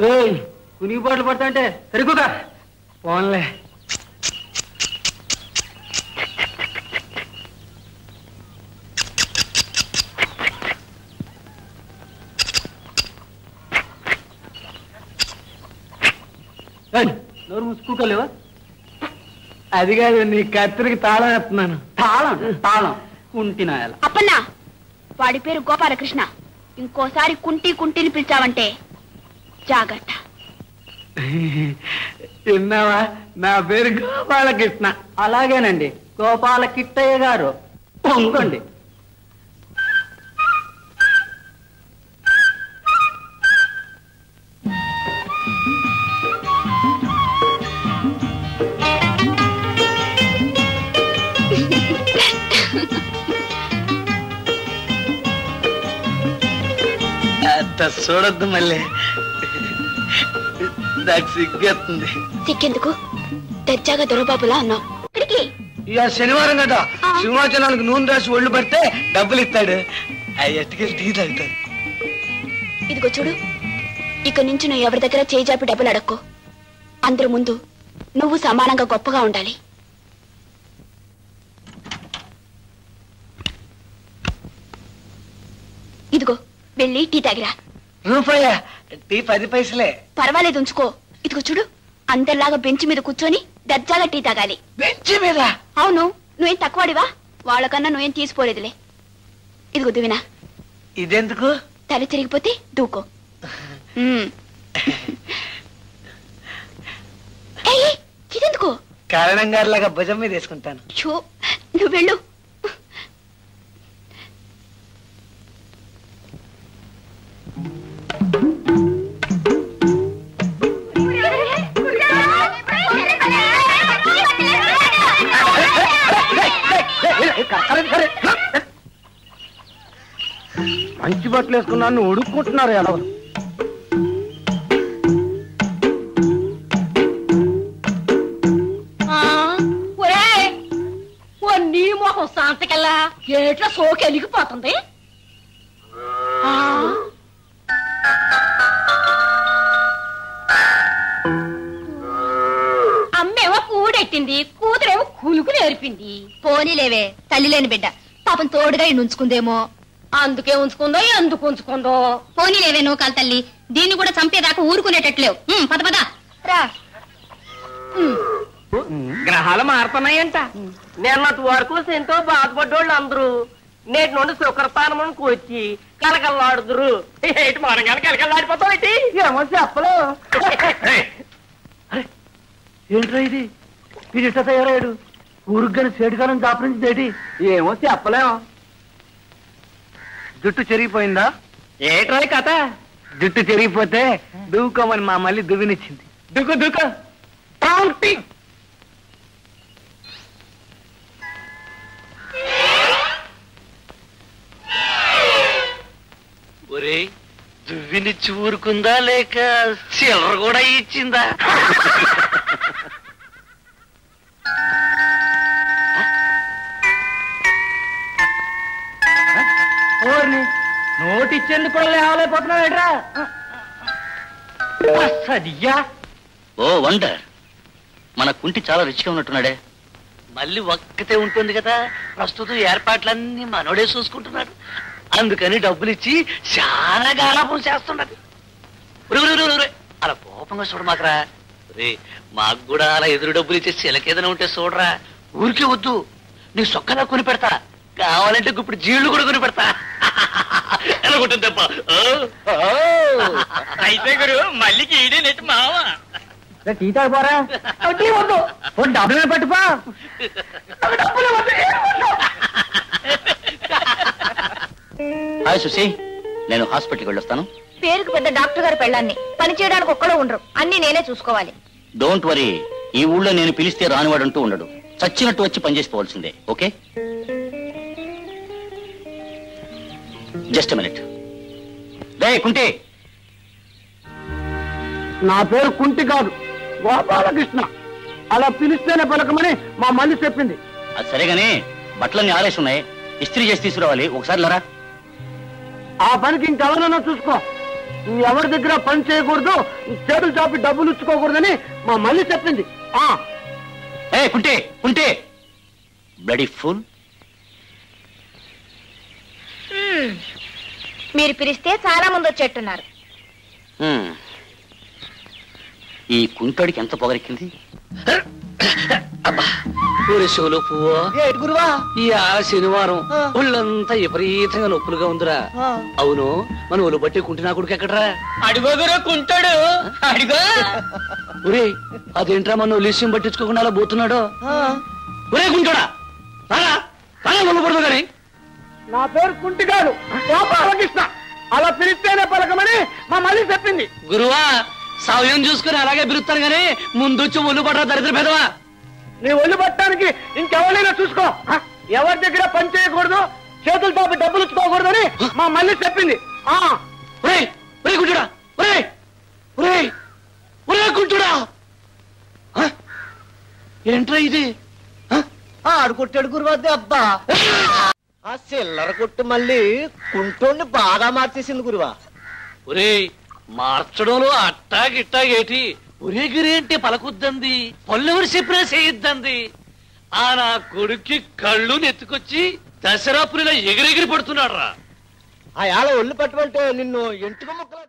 కునికి పాటలు పడతా అంటే సరిగ్గా పోన్లే. నోరు మూసుకోలేవా? అది కాదు, నీ కత్తిరికి తాళం వేస్తున్నాను. తాళం తాళం కుంటినాయాల. అప్పన్నా, వాడి పేరు గోపాలకృష్ణ. ఇంకోసారి కుంటి కుంటిని పిలిచావంటే జాగ్రత్త. విన్నావా? నా పేరు గోపాలకృష్ణ. అలాగేనండి, గోపాల కిట్టయ్య గారు. పొంగండి. చూడొద్దు మళ్ళీ, నాకు సిగ్గేస్తుంది. సిగ్గెందుకు? దర్జాగా దొరబాబులా ఉన్నావు. ఇక శనివారం కదా, సింహాచలానికి నూనె రాసి ఒళ్ళు పడితే డబ్బులు ఇస్తాడు. అవి ఎట్టుకెళ్ళి టీ తాగుతాడు. ఇదిగో చూడు, ఇక నుంచి నువ్వు ఎవరి దగ్గర చేజాపి డబ్బులు అడక్కో. అందరి ముందు నువ్వు సమానంగా గొప్పగా ఉండాలి. ఇదిగో వెళ్ళి టీ తాగిరా. రూపాయా? టీ 10 పైసలే. పర్వాలేదు, ఉంచుకో. ఇదిగో చూడు, అందరిలాగా బెంచ్ మీద కూర్చొని దర్జాగా టీ తాగాలి. బెంచ్ మీద? అవును, నువ్వేం తక్కువడివా? వాళ్ళకన్నా నువ్వేం తీసిపోలేదులే. ఇదిగో దువినా. ఇదెందుకు? తల తిరిగిపోతే దూకో. ఇదెందుకు? కారణం గారిలాగా భుజం మీద వేసుకుంటాను. నువ్వు వెళ్ళు. మంచి బట్టలు వేసుకున్నాను, ఉడుక్కుంటున్నారు ఎలా? నీ మొహం శాంతకెల్లా గేట్లో సోకి ఎలిగిపోతుంది. అమ్మేమో కూడెట్టింది, కూతురేమో కులుకు నేర్పింది. పోనీలేవే, తల్లి లేని బిడ్డ పాపం తోడుగా ఉంచుకుందేమో. అందుకే ఉంచుకుందో, ఎందుకు ఉంచుకుందో. పోనీలేవే నూకాల తల్లి, దీన్ని కూడా చంపేదాకా ఊరుకునేటట్లేవు. పద పద రా. గ్రహాలు మారుతున్నాయంట. నిన్నటి వరకు ఎంతో బాధపడ్డోళ్ళు అందరూ నేటి నుండి శుక్రస్థానమునికి వచ్చి కలకల్లాడుదురు. ఏంటి మానగానే కలకల్లాడిపోతావు? ఏంటి ఏమో చెప్పలు. ఏంట్రా ఇది? ఇది ఇట్ట తయారయ్యాడు. ఊరుగ్గాని సేటుగానం దాపరించిందేటి? ఏమో చెప్పలేం. జుట్టు చెరిగిపోయిందా? ఏట్రా కథ? జుట్టు చెరిగిపోతే దూకోమని మా మళ్ళీ దువ్వినిచ్చింది. దుక్కు దుక్కు. ఒరే, దువ్వినిచ్చి ఊరుకుందా లేక చిల్లర కూడా ఇచ్చిందా? నోటు ఇచ్చేందుకు కూడా లేవలేకపోతున్నావు ఏంట్రా? సదియ్యా. ఓ వండర్, మన కుంటి చాలా రిచ్గా ఉన్నట్టున్నాడే. మళ్ళీ ఒక్కతే ఉంటుంది కదా, ప్రస్తుతం ఏర్పాట్లన్నీ మనోడే చూసుకుంటున్నాడు. అందుకని డబ్బులు ఇచ్చి చాలా గాలాపం చేస్తున్నది. అలా కోపంగా చూడమాకరా. రే, మాకు కూడా అలా ఎదురు డబ్బులు ఇచ్చి చిలకేదైనా ఉంటే చూడరా. ఊరికే వద్దు, నీ సొక్కలా కొని పెడతా. కావాలంటే ఇప్పుడు జీళ్లు కూడా కొని పెడతా. ఎలా ఉంటుంది తప్ప? అయితే గురు మళ్ళీకి ఈడే నెట్టి మావా టీతా పోరా. డబ్బులు పట్టుపా. హాయ్ సుశీ, నేను హాస్పిటల్కి వెళ్ళొస్తాను. పేరుకు పెద్ద డాక్టర్ గారు పెళ్ళాన్ని, పని చేయడానికి ఒక్కడో ఉండరు, అన్ని నేనే చూసుకోవాలి. డోంట్ వరీ, ఈ ఊళ్ళో నేను పిలిస్తే రానివాడంటూ ఉండడు. చచ్చినట్టు వచ్చి పనిచేసుకోవాల్సిందే. Okay, just minute. రే కుంటి. నా పేరు కుంటి కాదు, గోపాలకృష్ణ. అలా పిలిస్తేనే పలకమని మా మళ్ళీ చెప్పింది. అది సరేగాని బట్టలన్నీ ఆరేసి ఉన్నాయి, ఇస్త్రీ చేసి తీసుకురావాలి. ఒకసారి లరా. ఆ పనికి ఇంకెవరన్నా చూసుకో. ఎవరి దగ్గర పని చేయకూడదు, చేతులు చాపి డబ్బులు ఇచ్చుకోకూడదని మా మళ్ళీ చెప్పింది. ఏ కుంటే కుంటే బ్లడీ ఫుల్. మీరు పిలిస్తే చాలా మంది వచ్చేట్టున్నారు. ఈ కుంటాడికి ఎంత పొగరెక్కింది. శివులు పువ్వు గురువా ఈ శనివారం ఒళ్ళంతా విపరీతంగా నొప్పులుగా ఉందిరా. అవును, మన ఒళ్ళు బట్టి కుంటినా కొడుకు ఎక్కడరా? అడిగోగురు కుంటాడు. అడిగో ఒరే అదేంట్రా మన ఒలిస్యం పట్టించుకోకుండా అలా పోతున్నాడు. ఒరే కుంటాడా ఒళ్ళు పడదు కానీ. నా పేరు కుంటిగాడు కృష్ణ, అలా పిలిస్తేనే పలకమని మా మళ్ళీ చెప్పింది. గురువా సమయం చూసుకుని అలాగే పిలుస్తాను గానీ ముందొచ్చి ఒళ్ళు పడరా దరిద్ర పెదవా. నీ ఒళ్ళు పట్టడానికి ఇంకెవరైనా చూసుకో. ఎవరి దగ్గర పని చేయకూడదు, చేతులు చాపి డబ్బులు ఇచ్చుకోకూడదని మా మళ్ళీ చెప్పింది. కుంటుడా కుంటుడా ఏంట్రా ఇది? ఆడుకొట్టాడు గురువాదే అబ్బా. ఆ చిల్లర కొట్టు మళ్ళీ కుంటోని బాగా మార్చేసింది గురువా. ఒరే మార్చడంలో అట్టా గిట్టా ఏటి? ఒరే గిరేంటి పలకొద్దంది, పల్లెవరు చెప్పినా చేయొద్దంది. ఆ నా కొడుక్కి కళ్ళు నెత్తుకొచ్చి దసరా పులిలా ఎగిరెగిరి పడుతున్నాడు రా. ఆ యాల ఒళ్ళు పట్టుకుంటే నిన్ను ఎంటుక ముక్కలు